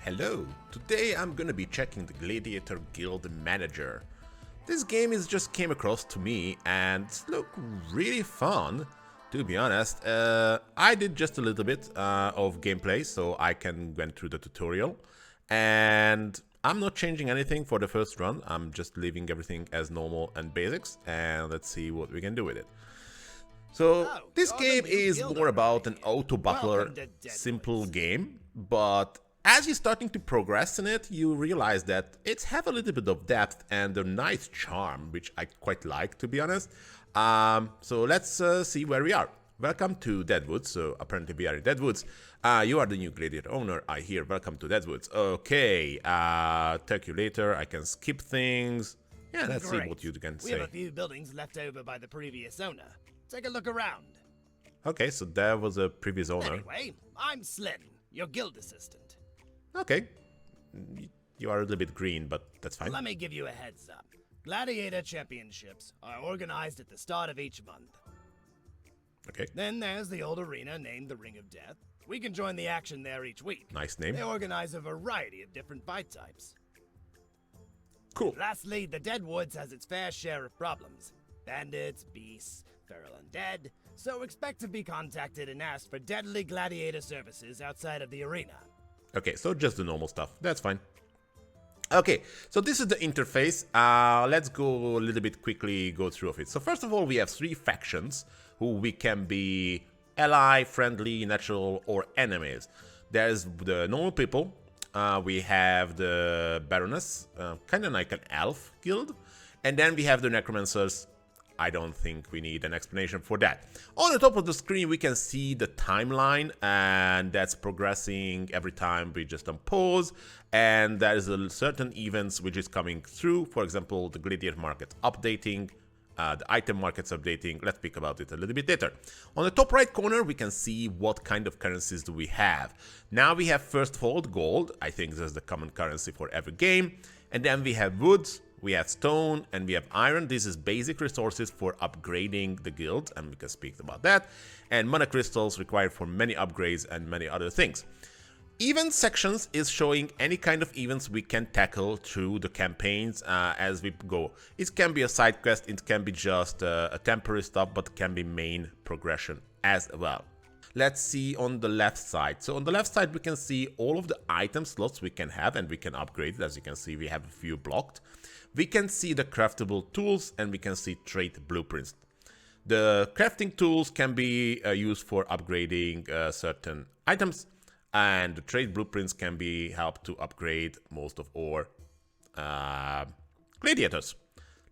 Hello, today I'm gonna be checking the Gladiator Guild Manager. This game just came across to me and looked really fun, to be honest. I did just a little bit of gameplay, so I can went through the tutorial. And I'm not changing anything for the first run, I'm just leaving everything as normal and basics, and let's see what we can do with it. So, this game is more about an auto-battler, simple game, but as you're starting to progress in it, you realize that it's have a little bit of depth and a nice charm, which I quite like, to be honest. So let's see where we are. Welcome to Deadwoods. So apparently we are in Deadwoods. You are the new Gladiator owner, I hear. Welcome to Deadwoods. Okay, talk you later. I can skip things. Yeah, let's see what you can say. We have a few buildings left over by the previous owner. Take a look around. Okay, so there was a previous owner. Anyway, I'm Slim, your guild assistant. Okay, you are a little bit green, but that's fine. Let me give you a heads up. Gladiator championships are organized at the start of each month. Okay. Then there's the old arena named the Ring of Death. We can join the action there each week. Nice name. They organize a variety of different fight types. Cool. Lastly, the Deadwoods has its fair share of problems. Bandits, beasts, feral undead. So expect to be contacted and asked for deadly gladiator services outside of the arena. Okay, so just the normal stuff. That's fine. Okay, so this is the interface. Let's go a little bit quickly go through of it. So first of all, we have three factions who we can be ally, friendly, natural, or enemies. There's the normal people. We have the Baroness, kind of like an elf guild. And then we have the necromancers. I don't think we need an explanation for that. On the top of the screen, we can see the timeline, and that's progressing every time we just unpause. And there is a certain events which is coming through. For example, the Gladiator market updating, the item markets updating. Let's speak about it a little bit later. On the top right corner, we can see what kind of currencies do we have. Now we have first of all gold. I think this is the common currency for every game. And then we have woods. We have stone and we have iron. This is basic resources for upgrading the guild, and we can speak about that. And mana crystals required for many upgrades and many other things. Event sections is showing any kind of events we can tackle through the campaigns as we go. It can be a side quest, it can be just a temporary stuff, but it can be main progression as well. Let's see on the left side. So on the left side, we can see all of the item slots we can have and we can upgrade it. As you can see, we have a few blocked. We can see the craftable tools and we can see trait blueprints. The crafting tools can be used for upgrading certain items, and the trait blueprints can be helped to upgrade most of our gladiators.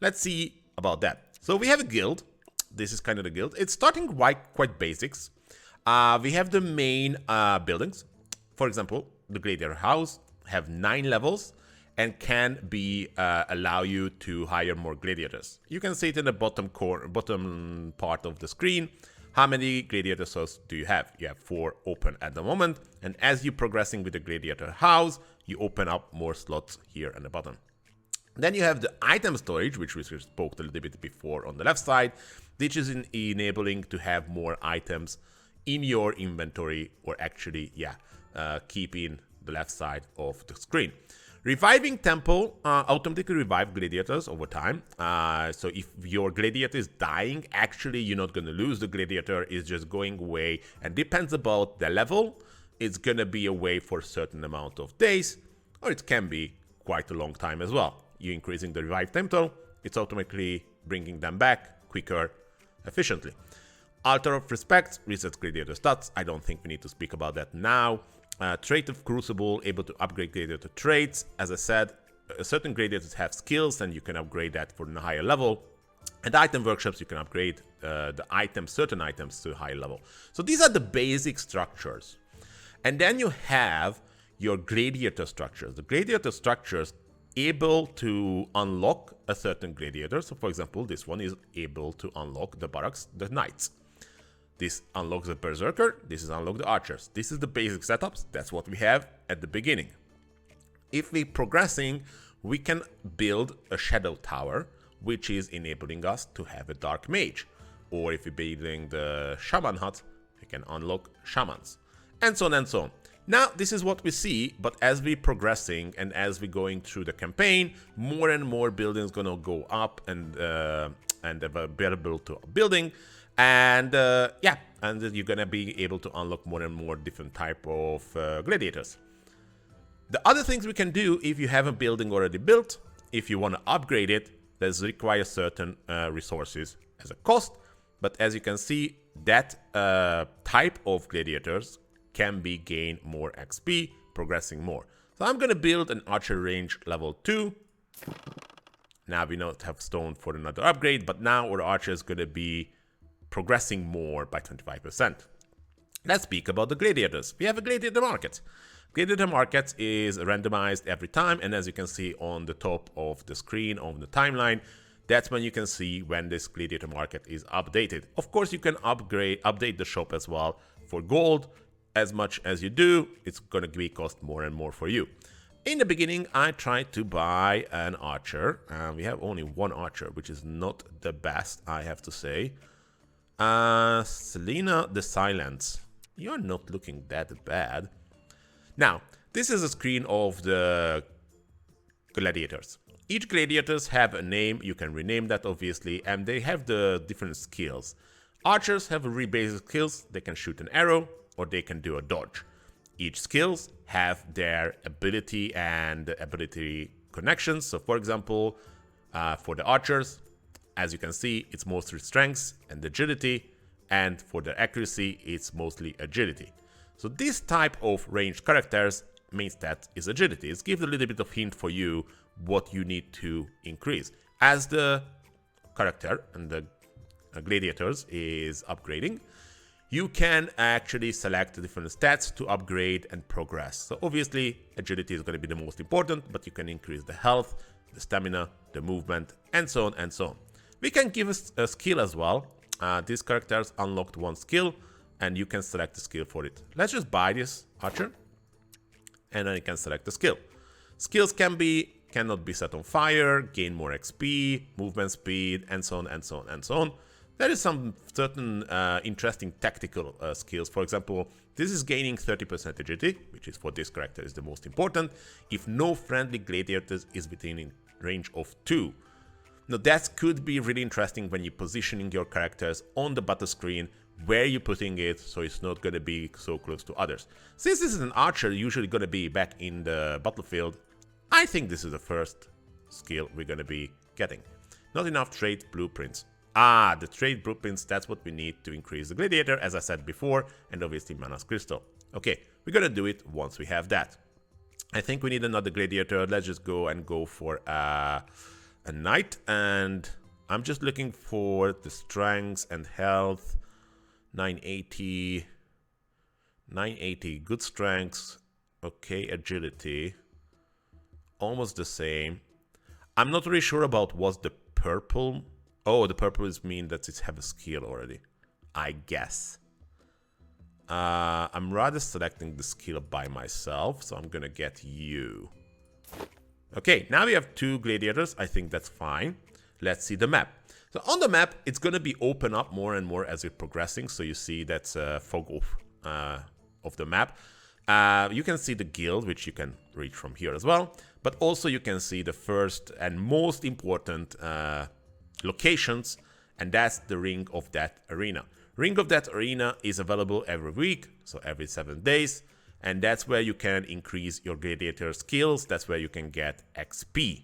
Let's see about that. So we have a guild. This is kind of the guild. It's starting quite basics. We have the main buildings. For example, the Gladiator house have 9 levels and can be allow you to hire more gladiators. You can see it in the bottom part of the screen. How many gladiator slots do you have? You have 4 open at the moment, and as you're progressing with the Gladiator house, you open up more slots here at the bottom. Then you have the item storage, which we spoke a little bit before on the left side, which is enabling to have more items in your inventory, or actually, keeping the left side of the screen. Reviving temple automatically revive gladiators over time. So if your gladiator is dying, actually you're not going to lose the gladiator, it's just going away, and depends about the level. It's going to be away for a certain amount of days, or it can be quite a long time as well. You're increasing the revive tempo, it's automatically bringing them back quicker, efficiently. Altar of Respect resets gladiator stats. I don't think we need to speak about that now. Trait of Crucible, able to upgrade gladiator traits. As I said, certain gladiators have skills and you can upgrade that for a higher level. And item workshops, you can upgrade certain items to a higher level. So these are the basic structures. And then you have your gladiator structures. The gladiator structures able to unlock a certain gladiator. So for example, this one is able to unlock the barracks, the knights. This unlocks the berserker, this is unlock the archers. This is the basic setups, that's what we have at the beginning. If we're progressing, we can build a shadow tower, which is enabling us to have a dark mage. Or if we're building the shaman hut, we can unlock shamans. And so on and so on. Now, this is what we see, but as we're progressing and as we're going through the campaign, more and more buildings gonna go up and available to building, and yeah, and you're gonna be able to unlock more and more different type of gladiators. The other things we can do if you have a building already built, if you want to upgrade it, does require certain resources as a cost, but as you can see, that type of gladiators can be gain more XP, progressing more. So I'm gonna build an archer range level 2. Now we don't have stone for another upgrade, but now our archer is gonna be progressing more by 25%. Let's speak about the gladiators. We have a gladiator market. Gladiator market is randomized every time, and as you can see on the top of the screen, on the timeline, that's when you can see when this gladiator market is updated. Of course, you can update the shop as well for gold. As much as you do, it's gonna be cost more and more for you. In the beginning, I tried to buy an archer. We have only one archer, which is not the best, I have to say. Selena the Silence. You're not looking that bad. Now, this is a screen of the gladiators. Each gladiators have a name, you can rename that obviously, and they have the different skills. Archers have really basic skills, they can shoot an arrow, or they can do a dodge. Each skills have their ability and ability connections. So for example, for the archers, as you can see, it's mostly strength and agility, and for the accuracy, it's mostly agility. So this type of ranged characters main stat is agility. It gives a little bit of hint for you what you need to increase. As the character and the gladiators is upgrading, you can actually select different stats to upgrade and progress. So obviously, agility is going to be the most important, but you can increase the health, the stamina, the movement, and so on and so on. We can give a skill as well. These characters unlocked one skill, and you can select the skill for it. Let's just buy this archer, and then you can select the skill. Skills cannot be set on fire, gain more XP, movement speed, and so on and so on and so on. There is some certain interesting tactical skills. For example, this is gaining 30% agility, which is for this character is the most important, if no friendly gladiators is within range of 2. Now that could be really interesting when you're positioning your characters on the battle screen, where you're putting it, so it's not going to be so close to others. Since this is an archer, usually going to be back in the battlefield, I think this is the first skill we're going to be getting. Not enough trait blueprints. The trade blueprints, that's what we need to increase the gladiator, as I said before, and obviously Mana's crystal. Okay, we're gonna do it once we have that. I think we need another gladiator. Let's just go for a knight, and I'm just looking for the strength and health. 980, good strength. Okay, agility, almost the same. I'm not really sure about what's the purple. Oh, the purple is mean that it have a skill already, I guess. I'm rather selecting the skill by myself, so I'm gonna get you. Okay, now we have 2 gladiators. I think that's fine. Let's see the map. So on the map, it's gonna be open up more and more as we're progressing. So you see that's fog of the map. You can see the guild, which you can reach from here as well. But also you can see the first and most important locations, and that's the ring of that arena. Ring of that arena is available every week, so every 7 days, and that's where you can increase your gladiator skills. That's where you can get XP.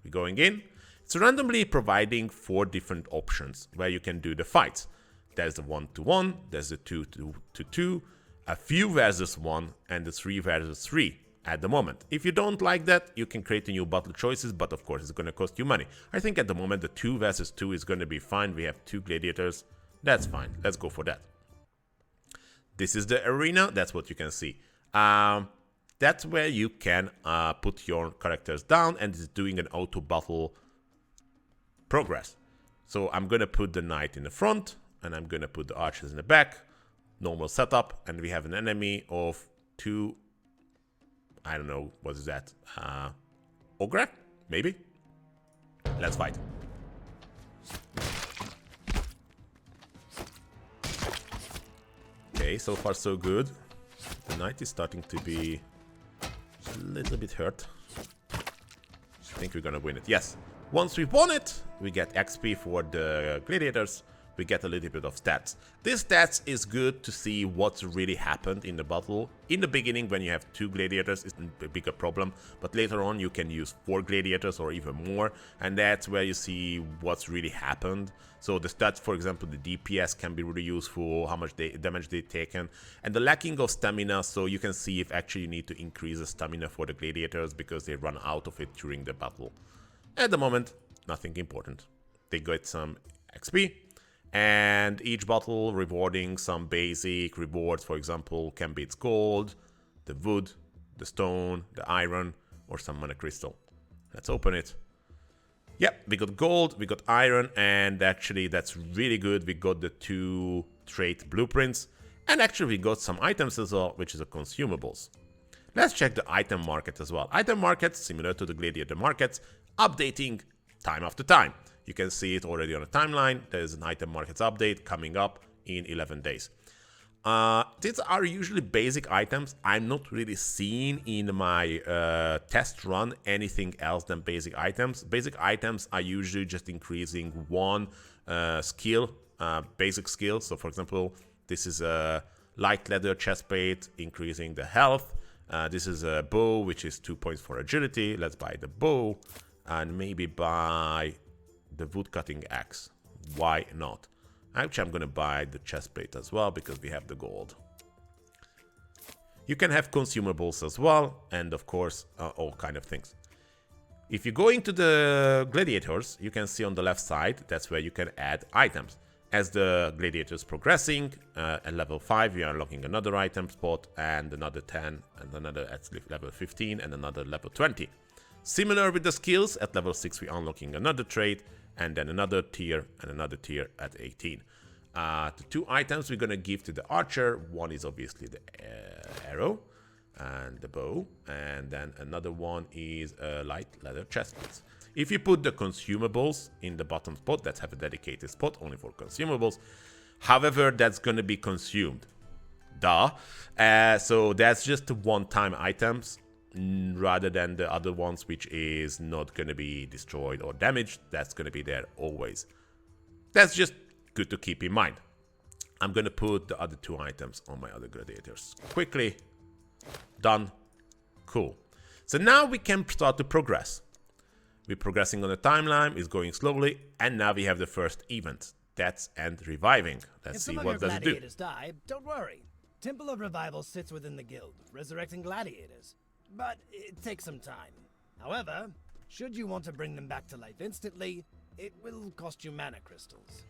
We're going in. It's randomly providing 4 different options where you can do the fights. There's the 1-to-1, there's the 2-to-2, a few versus 1, and the 3 versus 3. At the moment. If you don't like that, you can create a new battle choices, but of course it's going to cost you money. I think at the moment the 2 versus 2 is going to be fine. We have 2 gladiators. That's fine. Let's go for that. This is the arena. That's what you can see. That's where you can put your characters down, and it's doing an auto battle progress. So I'm going to put the knight in the front, and I'm going to put the archers in the back. Normal setup, and we have an enemy of 2. I don't know, what is that? Ogre? Maybe? Let's fight. Okay, so far so good. The knight is starting to be a little bit hurt. I think we're gonna win it. Yes. Once we won it, we get XP for the gladiators. We get a little bit of stats. This stats is good to see what's really happened in the battle. In the beginning, when you have 2 gladiators, it's a bigger problem. But later on, you can use 4 gladiators or even more. And that's where you see what's really happened. So the stats, for example, the DPS can be really useful, how much damage they've taken. And the lacking of stamina, so you can see if actually you need to increase the stamina for the gladiators because they run out of it during the battle. At the moment, nothing important. They get some XP. And each battle rewarding some basic rewards, for example, can be its gold, the wood, the stone, the iron, or some mana crystal. Let's open it. Yep, we got gold, we got iron, and actually that's really good. We got the 2 trait blueprints, and actually we got some items as well, which is a consumables. Let's check the item market as well. Item markets, similar to the gladiator markets, updating time after time. You can see it already on the timeline. There's an item markets update coming up in 11 days. These are usually basic items. I'm not really seeing in my test run anything else than basic items. Basic items are usually just increasing one skill, basic skill. So for example, this is a light leather chestplate, increasing the health. This is a bow, which is 2 points for agility. Let's buy the bow and maybe buy the wood cutting axe. Why not? Actually, I'm gonna buy the chestplate as well because we have the gold. You can have consumables as well, and of course all kind of things. If you go into the gladiators, you can see on the left side, that's where you can add items. As the gladiators progressing, at level 5 we are unlocking another item spot, and another 10, and another at level 15, and another level 20. Similar with the skills, at level 6 we are unlocking another trait, and then another tier, and another tier at 18. The 2 items we're gonna give to the archer, one is obviously the arrow and the bow, and then another one is a light leather chestplate. If you put the consumables in the bottom spot, let's have a dedicated spot only for consumables. However, that's gonna be consumed. Duh. So that's just one-time items, rather than the other ones which is not going to be destroyed or damaged. That's going to be there always. That's just good to keep in mind. I'm going to put the other 2 items on my other gladiators. Quickly. Done. Cool. So now we can start to progress. We're progressing on the timeline, it's going slowly, and now we have the first event. That's end reviving. Let's see what does it do. If some of your gladiators die, don't worry. Temple of Revival sits within the guild, resurrecting gladiators. But it takes some time. However, should you want to bring them back to life instantly, it will cost you mana crystals.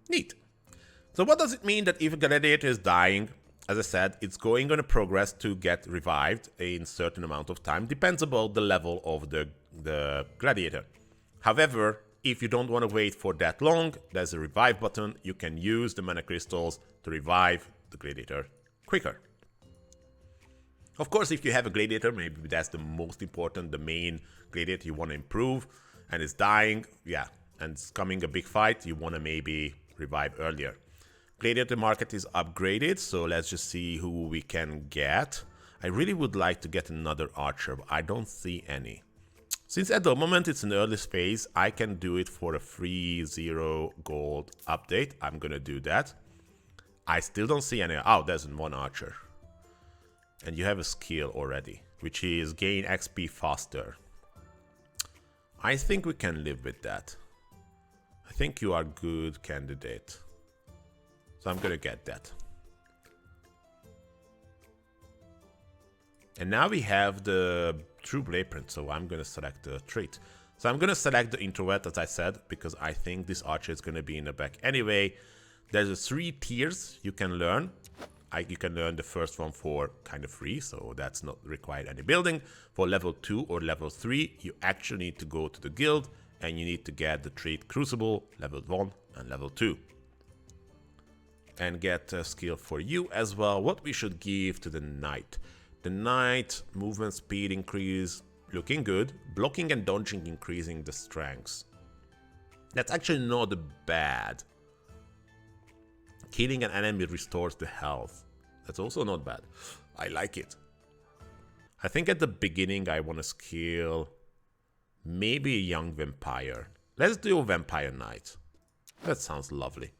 Neat. So what does it mean that if a gladiator is dying, as I said, it's going on a progress to get revived in certain amount of time, depends about the level of the gladiator. However, if you don't want to wait for that long, there's a revive button. You can use the mana crystals to revive the gladiator quicker. Of course, if you have a gladiator, maybe that's the most important, the main gladiator you want to improve, and it's dying, yeah, and it's coming a big fight, you want to maybe revive earlier. Gladiator market is upgraded, so let's just see who we can get. I really would like to get another archer, but I don't see any. Since at the moment it's an early phase, I can do it for a free 0 gold update. I'm gonna do that. I still don't see any. Oh, there's one archer. And you have a skill already, which is gain XP faster. I think we can live with that. I think you are a good candidate. So I'm gonna get that. And now we have the true blueprint, so I'm gonna select the trait. So I'm gonna select the introvert, as I said, because I think this archer is gonna be in the back anyway. There's 3 tiers you can learn. You can learn the first one for kind of free, so that's not required any building. For level 2 or level 3, you actually need to go to the guild and you need to get the trait Crucible, level 1 and level 2. And get a skill for you as well. What we should give to the knight. The knight, movement speed increase, looking good. Blocking and dodging increasing the strengths. That's actually not bad. Killing an enemy restores the health. That's also not bad. I like it. I think at the beginning I want to skill maybe a young vampire. Let's do a vampire knight. That sounds lovely.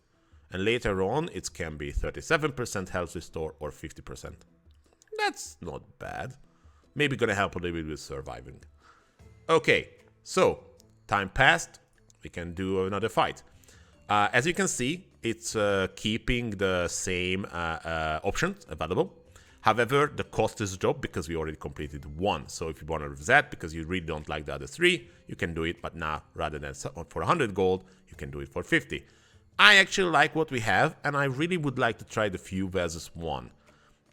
And later on it can be 37% health restore or 50%. That's not bad. Maybe gonna help a little bit with surviving. Okay, so time passed. We can do another fight. As you can see, it's keeping the same options available. However, the cost is dropped because we already completed one. So if you want to reset because you really don't like the other three, you can do it. But now, rather than for 100 gold, you can do it for 50. I actually like what we have, and I really would like to try the few versus one,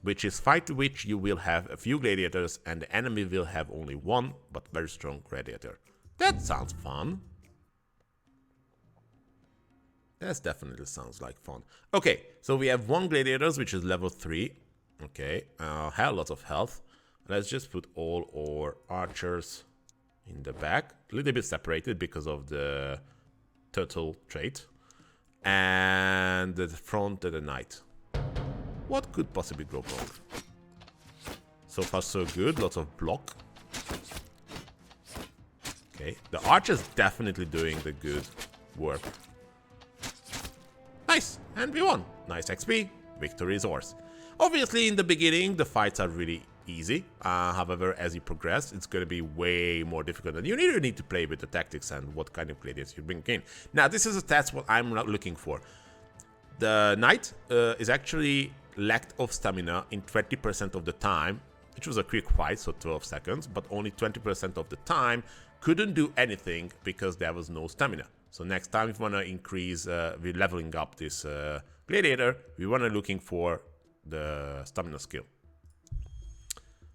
which is fight to which you will have a few gladiators and the enemy will have only one, but very strong gladiator. That sounds fun. That definitely sounds like fun. Okay, so we have one gladiators, which is level 3. Okay, have lots of health. Let's just put all our archers in the back. A little bit separated because of the turtle trait. And the front and the knight. What could possibly go wrong? So far so good, lots of block. Okay, the archer's definitely doing the good work. Nice, and we won. Nice XP, victory is ours. Obviously, in the beginning, the fights are really easy. However, as you progress, it's going to be way more difficult. And you really need to play with the tactics and what kind of gladiators you bring in. Now, this is a test what I'm looking for. The knight is actually lacked of stamina in 20% of the time, which was a quick fight, so 12 seconds, but only 20% of the time couldn't do anything because there was no stamina. So next time if we want to increase, we're leveling up this gladiator, we want to looking for the stamina skill.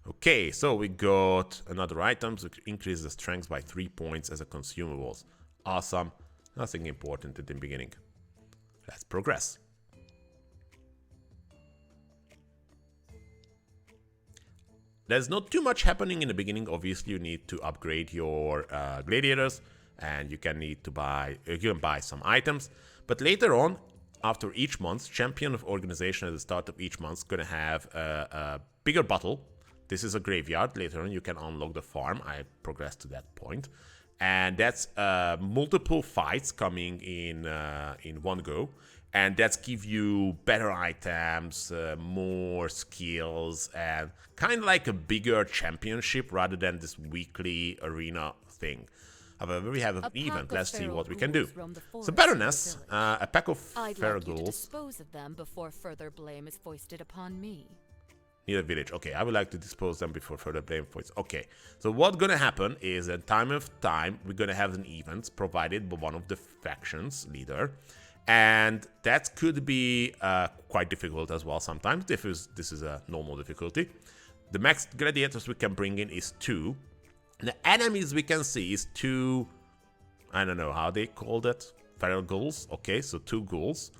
Okay, so we got another item to increase the strength by 3 points as a consumables. Awesome, nothing important at the beginning. Let's progress. There's not too much happening in the beginning. Obviously, you need to upgrade your gladiators, and you can buy some items. But later on, after each month, champion of organization at the start of each month is gonna have a bigger battle. This is a graveyard. Later on, you can unlock the farm. I progressed to that point, and that's multiple fights coming in one go. And that's give you better items, more skills, and kind of like a bigger championship rather than this weekly arena thing. However, we have an event. Let's see what we can do. So, Baroness, a pack of feral ghouls. Dispose of them before further blame is foisted upon me. Near a village. Okay, I would like to dispose them before further blame foisted. Okay, so what's gonna happen is at time of time we're gonna have an event provided by one of the factions leader. And that could be quite difficult as well sometimes. This is a normal difficulty. The max gladiators we can bring in is 2. And the enemies we can see is 2, I don't know how they call that, feral ghouls. Okay, so 2 ghouls.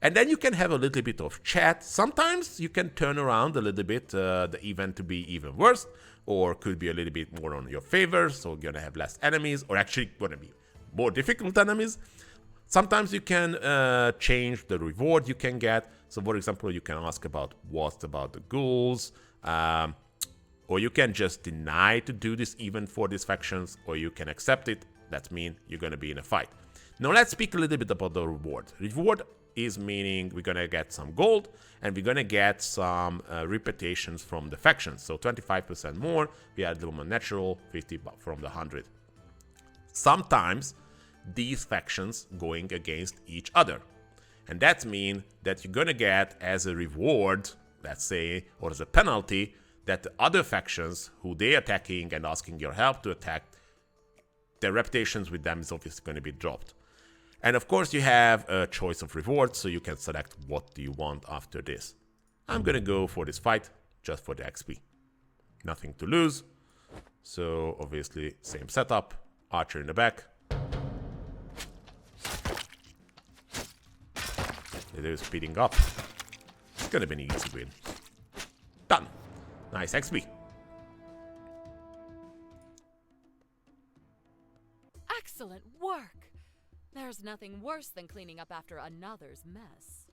And then you can have a little bit of chat. Sometimes you can turn around a little bit the event to be even worse. Or could be a little bit more on your favor. So you're going to have less enemies. Or actually going to be more difficult enemies. Sometimes you can change the reward you can get. So, for example, you can ask about what's about the ghouls, or you can just deny to do this event for these factions, or you can accept it. That means you're going to be in a fight. Now, let's speak a little bit about the reward. Reward is meaning we're going to get some gold, and we're going to get some reputations from the factions. So, 25% more. We add a little more natural, 50 from the 100. Sometimes these factions going against each other, and that means that you're gonna get as a reward, let's say, or as a penalty, that the other factions who they attacking and asking your help to attack, their reputations with them is obviously going to be dropped. And of course you have a choice of rewards, so you can select what do you want after this. I'm gonna go for this fight just for the XP, nothing to lose. So obviously same setup, archer in the back. They're speeding up. It's gonna be an easy win. Done. Nice XP. Excellent work! There's nothing worse than cleaning up after another's mess.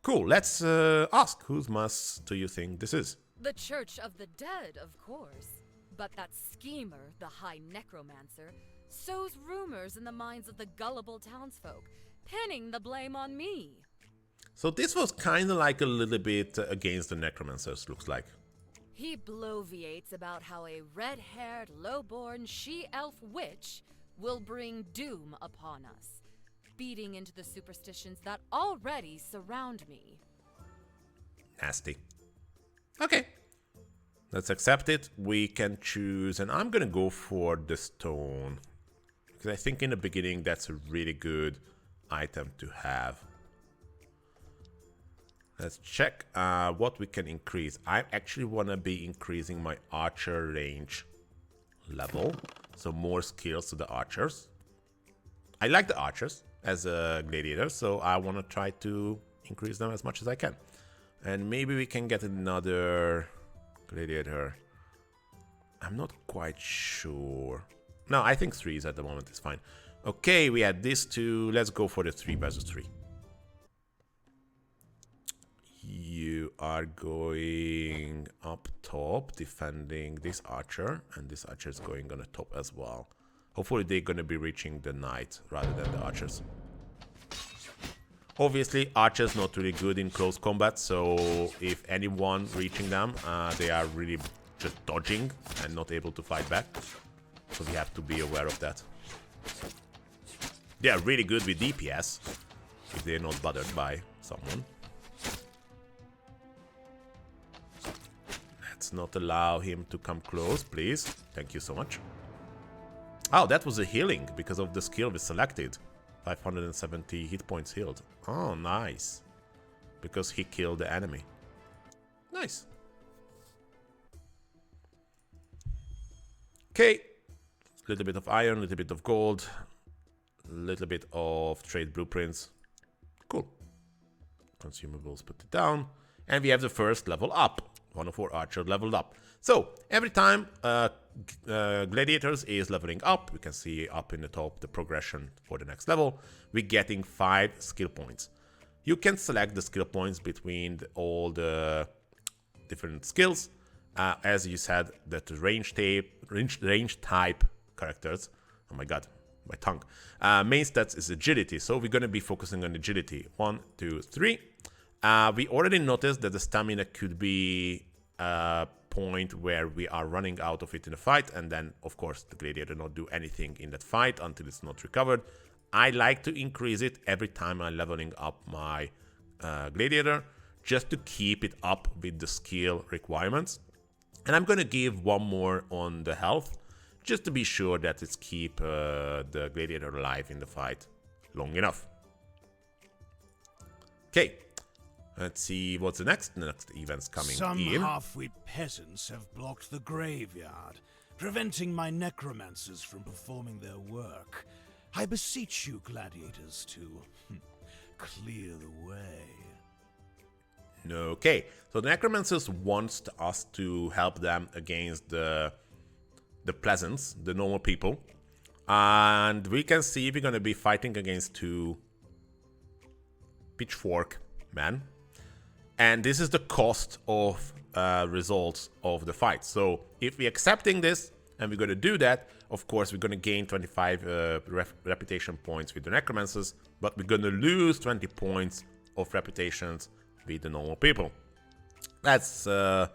Cool, let's ask, whose mass do you think this is? The Church of the Dead, of course. But that schemer, the High Necromancer, sows rumors in the minds of the gullible townsfolk, pinning the blame on me. So this was kind of like a little bit against the necromancers, looks like. He bloviates about how a red-haired, low-born she-elf witch will bring doom upon us, feeding into the superstitions that already surround me. Nasty. Okay. Let's accept it. We can choose, and I'm gonna go for the stone. Because I think in the beginning that's a really good item to have. Let's check what we can increase. I actually want to be increasing my archer range level. So more skills to the archers. I like the archers as a gladiator, so I want to try to increase them as much as I can. And maybe we can get another gladiator. I'm not quite sure. No, I think 3 is at the moment is fine. Okay, we had these two. Let's go for the 3 versus 3. You are going up top, defending this archer, and this archer is going on the top as well. Hopefully they're going to be reaching the knight rather than the archers. Obviously, archers not really good in close combat, so if anyone reaching them, they are really just dodging and not able to fight back. So we have to be aware of that. They are really good with DPS if they're not bothered by someone. Let's not allow him to come close, please. Thank you so much. Oh, that was a healing because of the skill we selected. 570 hit points healed. Oh, nice. Because he killed the enemy. Nice. Okay. Little bit of iron, little bit of gold, little bit of trade blueprints. Cool. Consumables, put it down. And we have the first level up. One of our archers leveled up. So, every time Gladiators is leveling up, we can see up in the top the progression for the next level. We're getting 5 skill points. You can select the skill points between all the different skills. As you said, that range type characters. Oh my god, my tongue. Main stats is agility, so we're going to be focusing on agility. 1, 2, 3. We already noticed that the stamina could be a point where we are running out of it in a fight, and then, of course, the gladiator not do anything in that fight until it's not recovered. I like to increase it every time I'm leveling up my gladiator, just to keep it up with the skill requirements. And I'm going to give 1 more on the health, just to be sure that it's keep the gladiator alive in the fight long enough. Okay. Let's see what's the next event's coming in. Some half-wit peasants have blocked the graveyard, preventing my necromancers from performing their work. I beseech you, gladiators, to clear the way. Okay, so the necromancers wants us to help them against the peasants, the normal people. And we can see we're going to be fighting against 2 pitchfork men. And this is the cost of results of the fight. So if we're accepting this and we're going to do that, of course we're going to gain 25 reputation points with the necromancers, but we're going to lose 20 points of reputations with the normal people. That's, I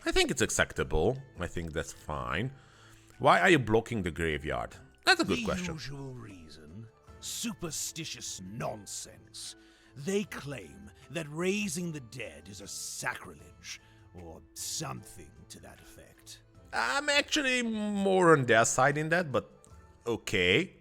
think it's acceptable. I think that's fine. Why are you blocking the graveyard? That's a good question. The usual reason. Superstitious nonsense. They claim that raising the dead is a sacrilege, or something to that effect. I'm actually more on their side in that, but okay.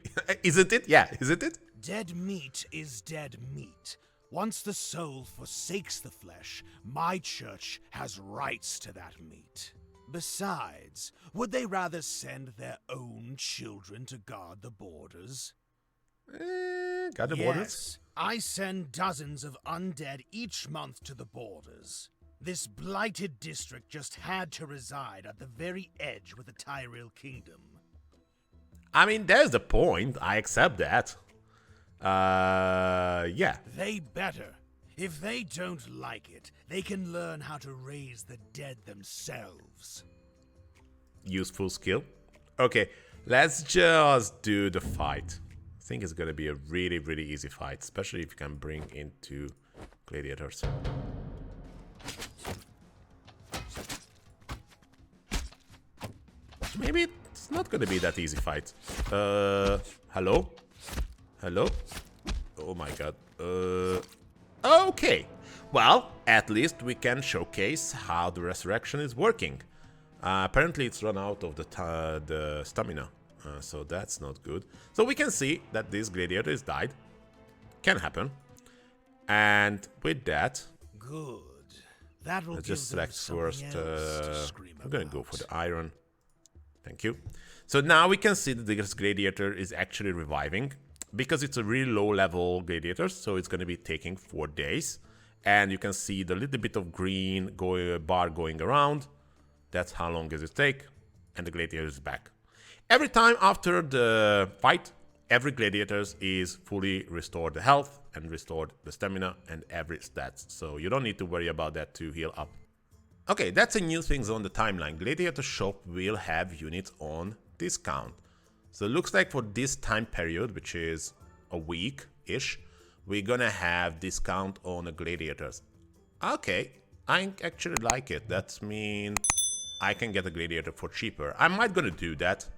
Isn't it? Yeah, isn't it? Dead meat is dead meat. Once the soul forsakes the flesh, my church has rights to that meat. Besides, would they rather send their own children to guard the borders? Got the borders? Yes, I send dozens of undead each month to the borders. This blighted district just had to reside at the very edge with the Tyrell Kingdom. I mean, there's the point. I accept that. Yeah. They better. If they don't like it, they can learn how to raise the dead themselves. Useful skill. Okay, let's just do the fight. I think it's gonna be a really, really easy fight, especially if you can bring into gladiators. Maybe it's not gonna be that easy fight. Hello? Hello? Oh my god. Okay. Well, at least we can showcase how the resurrection is working. Apparently it's run out of the stamina, so that's not good. So we can see that this gladiator is died. Can happen. And with that, Good. That will let's give just them select something first. else to scream I'm gonna go for about. the iron. Thank you. So now we can see that this gladiator is actually reviving because it's a really low level gladiator, so it's gonna be taking 4 days. And you can see the little bit of green bar going around. That's how long does it take, and the gladiator is back. Every time after the fight, every gladiator is fully restored the health and restored the stamina and every stats. So you don't need to worry about that to heal up. Okay, that's a new thing on the timeline. Gladiator Shop will have units on discount. So it looks like for this time period, which is a week-ish, we're gonna have discount on the gladiators. Okay, I actually like it. That means I can get a gladiator for cheaper. I might gonna do that.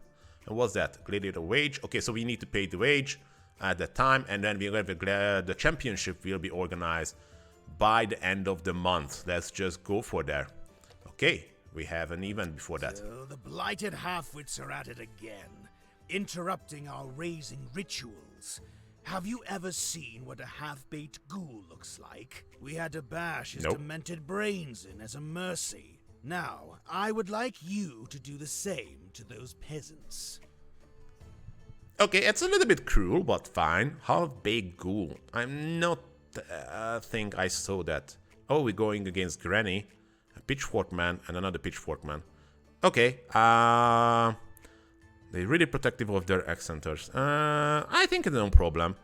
And what's that? Gladiator wage. Okay, so we need to pay the wage at that time, and then we're gonna the championship will be organized by the end of the month. Let's just go for there. Okay, we have an event before that. So the blighted half-wits are at it again, interrupting our raising rituals. Have you ever seen what a half-baked ghoul looks like? We had to bash his Nope. demented brains in as a mercy. Now, I would like you to do the same to those peasants. Okay, it's a little bit cruel, but fine. Half-baked ghoul. I'm not think I saw that. Oh, we're going against Granny, a pitchfork man, and another pitchfork man. Okay, they're really protective of their accenters. I think it's no problem.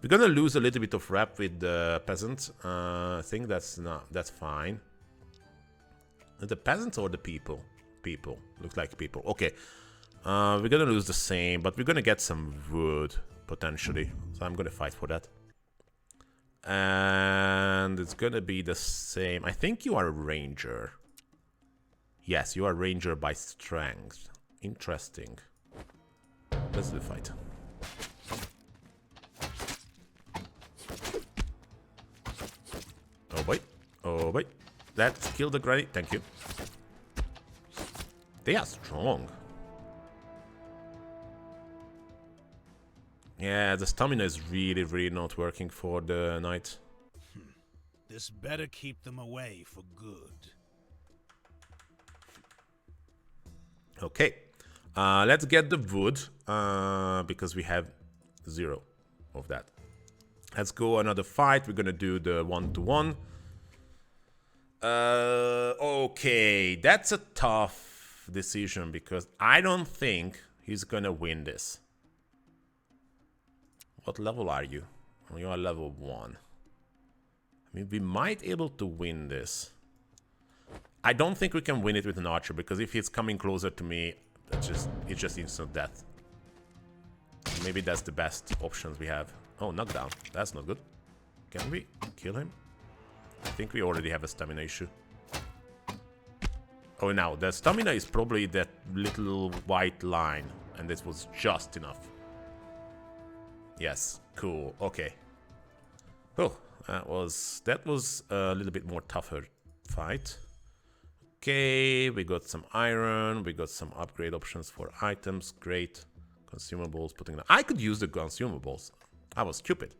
We're gonna lose a little bit of rep with the peasants. I think that's fine. The peasants or the people? People. Looks like people. Okay. We're gonna lose the same, but we're gonna get some wood, potentially. So I'm gonna fight for that. And it's gonna be the same. I think you are a ranger. Yes, you are ranger by strength. Interesting. Let's do the fight. Oh boy. Oh boy. Let's kill the granny. Thank you. They are strong. Yeah, the stamina is really, really not working for the knight. This better keep them away for good. Okay. Let's get the wood, because we have 0 of that. Let's go another fight. We're gonna do the 1-to-1. Okay, that's a tough decision because I don't think he's gonna win this. What level are you? Oh, you are level 1. I mean, we might able to win this. I don't think we can win it with an archer because if he's coming closer to me, it's just instant death. Maybe that's the best options we have. Oh, knockdown. That's not good. Can we kill him? I think we already have a stamina issue. Oh, now the stamina is probably that little white line, and this was just enough. Yes, cool. Okay. Oh, that was a little bit more tougher fight. Okay, we got some iron, we got some upgrade options for items. Great. Consumables, putting I could use the consumables. I was stupid.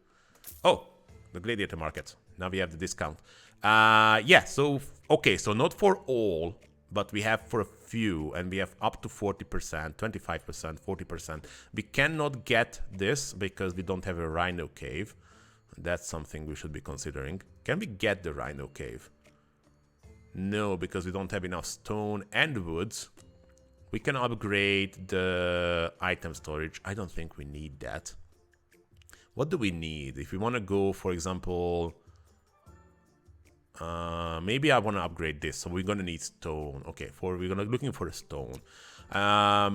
Oh, the gladiator market. Now we have the discount. Yeah, so okay, so not for all, but we have for a few, and we have up to 40%, 25%, 40%. We cannot get this because we don't have a rhino cave. That's something we should be considering. Can we get the rhino cave? No, because we don't have enough stone and woods. We can upgrade the item storage. I don't think we need that. What do we need? If we want to go, for example, Maybe I want to upgrade this, so we're gonna need stone. Okay, we're gonna looking for a stone.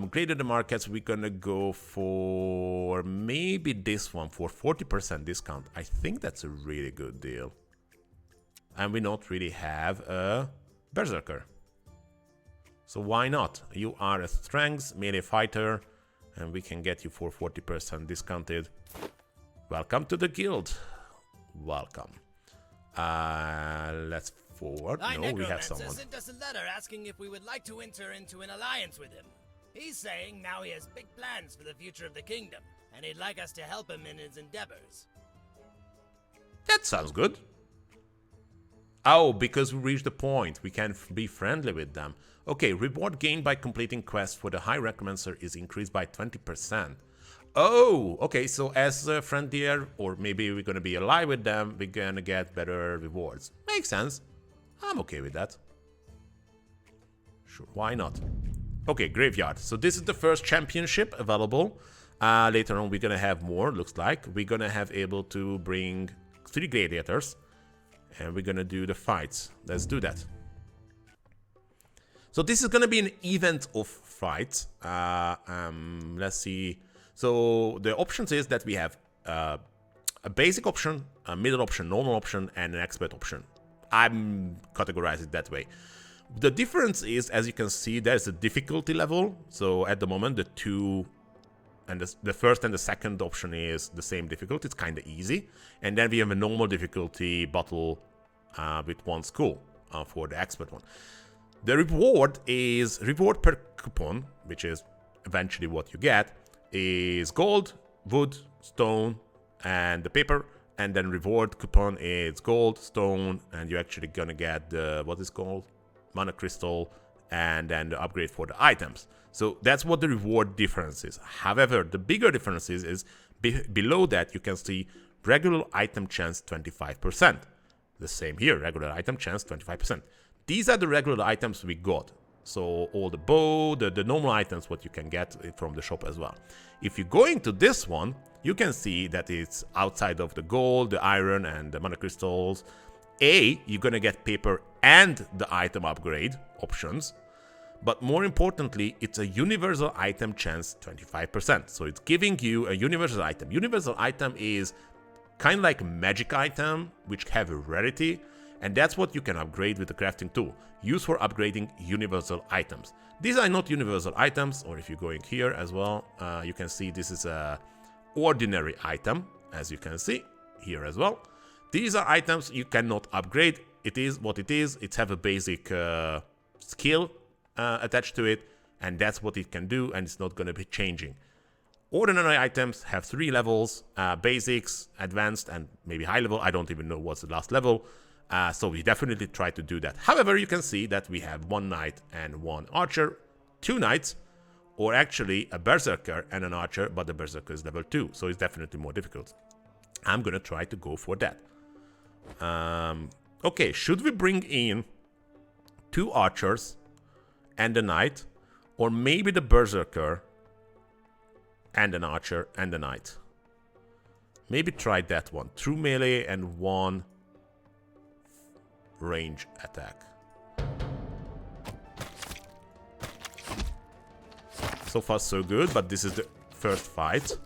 Greater the markets, we're gonna go for maybe this one for 40% discount. I think that's a really good deal. And we not really have a berserker. So why not? You are a strength melee fighter, and we can get you for 40% discounted. Welcome to the guild. Welcome. Let's forward. No, we have someone. Sent us a letter asking if we would like to enter into an alliance with him. He's saying now he has big plans for the future of the kingdom, and he'd like us to help him in his endeavors. That sounds good. Oh, because we reached the point. We can be friendly with them. Okay, reward gained by completing quests for the high recompenser is increased by 20%. Oh, okay, so as a friendlier, or maybe we're gonna be ally with them, we're gonna get better rewards. Makes sense. I'm okay with that. Sure, why not? Okay, graveyard. So this is the first championship available. Later on, we're gonna have more, looks like. We're gonna have able to bring 3 gladiators. And we're gonna do the fights. Let's do that. So this is gonna be an event of fights. Let's see. So the options is that we have a basic option, a middle option, normal option, and an expert option. I'm categorizing it that way. The difference is, as you can see, there's a difficulty level. So at the moment, the two and the first and the second option is the same difficulty. It's kind of easy. And then we have a normal difficulty battle with one school for the expert one. The reward is reward per coupon, which is eventually what you get, is gold, wood, stone, and the paper. And then reward coupon is gold, stone, and you're actually gonna get the, what is called? Mana crystal, and then the upgrade for the items. So that's what the reward difference is. However, the bigger difference is below that you can see regular item chance 25%. The same here, regular item chance 25%. These are the regular items we got. So all the bow, the normal items, what you can get from the shop as well. If you go into this one, you can see that it's outside of the gold, the iron, and the mana crystals. You're gonna get paper and the item upgrade options. But more importantly, it's a universal item chance 25%. So it's giving you a universal item. Universal item is kind of like a magic item, which have a rarity. And that's what you can upgrade with the crafting tool. Used for upgrading universal items. These are not universal items, or if you're going here as well, you can see this is a ordinary item, as you can see here as well. These are items you cannot upgrade. It is what it is. It have a basic skill attached to it, and that's what it can do, and it's not going to be changing. Ordinary items have 3 levels, basics, advanced, and maybe high level. I don't even know what's the last level. So we definitely try to do that. However, you can see that we have 1 knight and 1 archer, 2 knights, or actually a berserker and an archer, but the berserker is level 2, so it's definitely more difficult. I'm gonna try to go for that. Okay, should we bring in 2 archers and a knight, or maybe the berserker and an archer and a knight? Maybe try that one. True melee and 1 range attack. So far so good, but this is the first fight.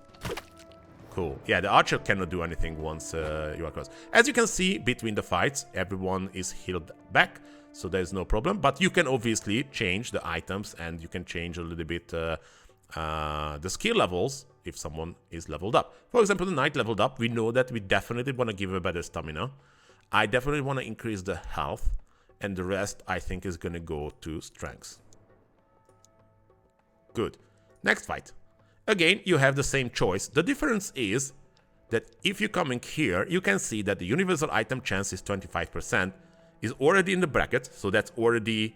Cool. Yeah, the archer cannot do anything once you are close. As you can see, between the fights, everyone is healed back, so there's no problem. But you can obviously change the items, and you can change a little bit the skill levels if someone is leveled up. For example, the knight leveled up. We know that we definitely want to give a better stamina. I definitely want to increase the health, and the rest I think is going to go to strength. Good. Next fight. Again, you have the same choice. The difference is that if you come in here, you can see that the universal item chance is 25%, is already in the bracket, so that's already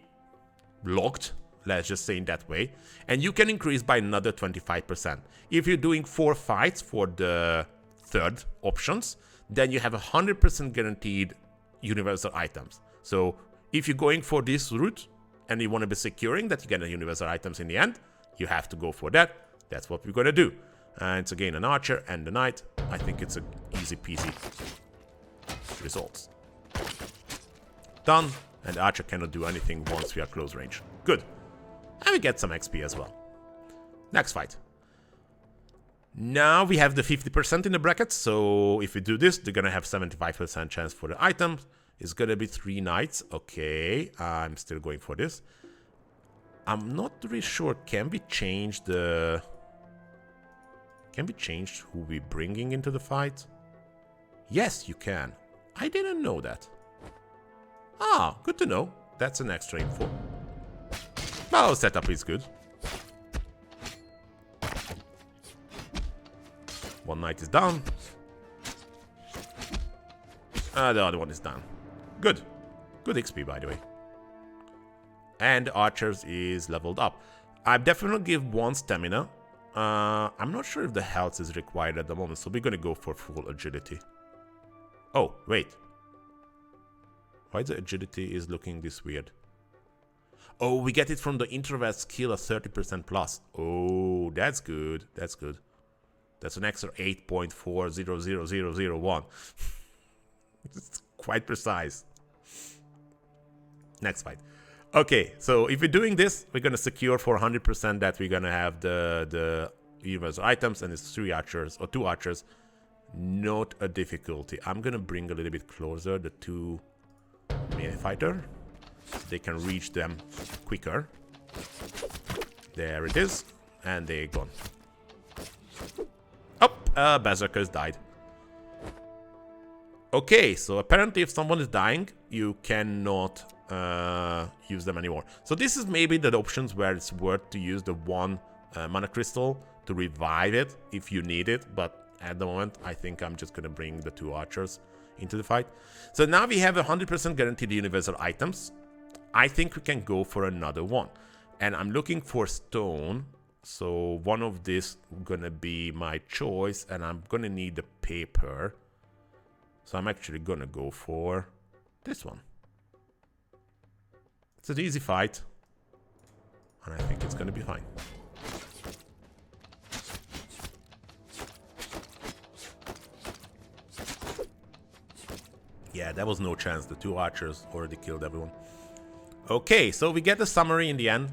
locked, let's just say in that way, and you can increase by another 25%. If you're doing 4 fights for the third options, then you have 100% guaranteed universal items. So if you're going for this route and you want to be securing that you get the universal items in the end, you have to go for that. That's what we're going to do. And it's again an archer and a knight. I think it's a easy peasy results. done. And the archer cannot do anything once we are close range. Good. And we get some XP as well. Next fight. Now we have the 50% in the bracket. So if we do this, they're going to have 75% chance for the items. It's going to be 3 knights. Okay. I'm still going for this. I'm not really sure. Can we change the... Can we change who we're bringing into the fight? Yes, you can. I didn't know that. Ah, good to know. That's an extra info. Well, setup is good. One knight is down. The other one is down. Good. Good XP, by the way. And archers is leveled up. I definitely give 1 stamina. I'm not sure if the health is required at the moment, so we're gonna go for full agility. Oh, wait. Why the agility is looking this weird? Oh, we get it from the introvert skill at 30% plus. Oh, that's good. That's good. That's an extra 8.400001. It's quite precise. Next fight. Okay, so if we're doing this, we're going to secure for 100% that we're going to have the universal items, and it's 3 archers, or 2 archers. Not a difficulty. I'm going to bring a little bit closer the 2 melee fighter. So they can reach them quicker. There it is. And they're gone. Oh, berserkers died. Okay, so apparently if someone is dying, you cannot use them anymore. So this is maybe the options where it's worth to use the 1 mana crystal to revive it if you need it. But at the moment, I think I'm just going to bring the 2 archers into the fight. So now we have 100% guaranteed universal items. I think we can go for another one. And I'm looking for stone. So one of this gonna be my choice. And I'm gonna need the paper. So I'm actually gonna go for this one. It's an easy fight. And I think it's gonna be fine. Yeah, there was no chance. The 2 archers already killed everyone. Okay, so we get the summary in the end.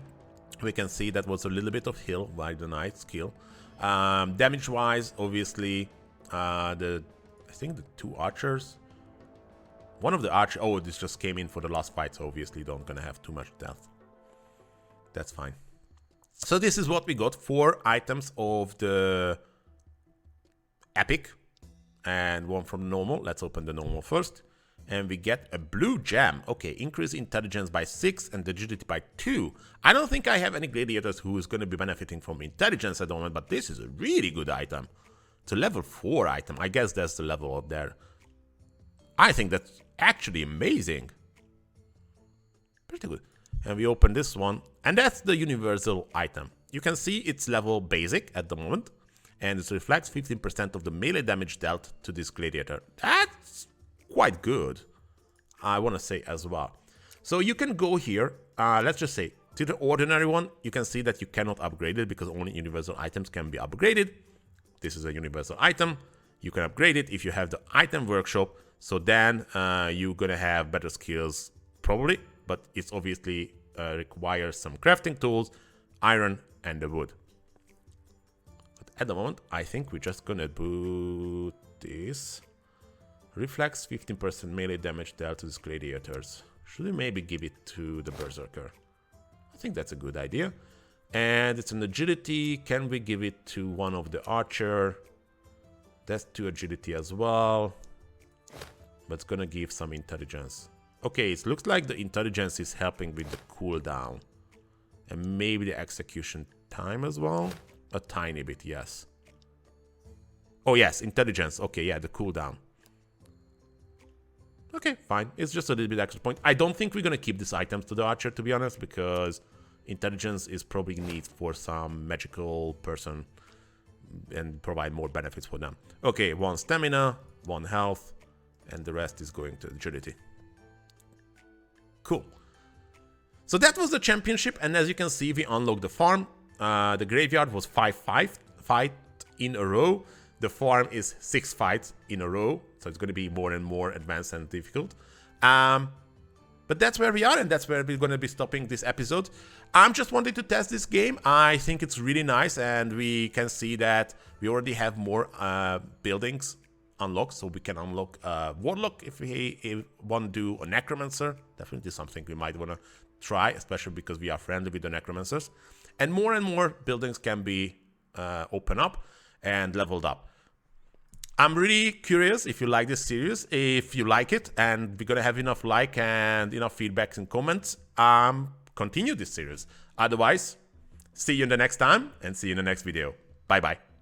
We can see that was a little bit of heal by the knight's skill. Damage-wise, obviously, I think the 2 archers. One of the archers. Oh, this just came in for the last fight, so obviously don't gonna have too much death. That's fine. So this is what we got: 4 items of the epic, and 1 from normal. Let's open the normal first. And we get a blue gem. Okay, increase intelligence by 6 and agility by 2. I don't think I have any gladiators who is going to be benefiting from intelligence at the moment, but this is a really good item. It's a level 4 item. I guess that's the level up there. I think that's actually amazing. Pretty good. And we open this one, and that's the universal item. You can see it's level basic at the moment, and it reflects 15% of the melee damage dealt to this gladiator. That's quite good, I want to say as well. So you can go here, let's just say, to the ordinary one. You can see that you cannot upgrade it because only universal items can be upgraded. This is a universal item. You can upgrade it if you have the item workshop. So then you're going to have better skills, probably. But it's obviously requires some crafting tools, iron, and the wood. But at the moment, I think we're just going to boot this. Reflects 15% melee damage dealt to these gladiators. Should we maybe give it to the berserker? I think that's a good idea. And it's an agility. Can we give it to one of the archer? That's 2 agility as well. But it's gonna give some intelligence. Okay, it looks like the intelligence is helping with the cooldown. And maybe the execution time as well. A tiny bit, yes. Oh yes, intelligence. Okay, yeah, the cooldown. Okay, fine. It's just a little bit extra point. I don't think we're going to keep these items to the archer, to be honest, because intelligence is probably needed for some magical person and provide more benefits for them. Okay, 1 stamina, 1 health, and the rest is going to agility. Cool. So that was the championship, and as you can see, we unlocked the farm. The graveyard was 5 fights in a row. The farm is 6 fights in a row, so it's going to be more and more advanced and difficult. But that's where we are, and that's where we're going to be stopping this episode. I'm just wanting to test this game. I think it's really nice, and we can see that we already have more buildings unlocked, so we can unlock Warlock if we want to do a Necromancer. Definitely something we might want to try, especially because we are friendly with the Necromancers. And more buildings can be opened up and leveled up. I'm really curious if you like this series. If you like it, and we're gonna have enough like and enough feedbacks and comments, continue this series. Otherwise, see you in the next time and see you in the next video. Bye bye.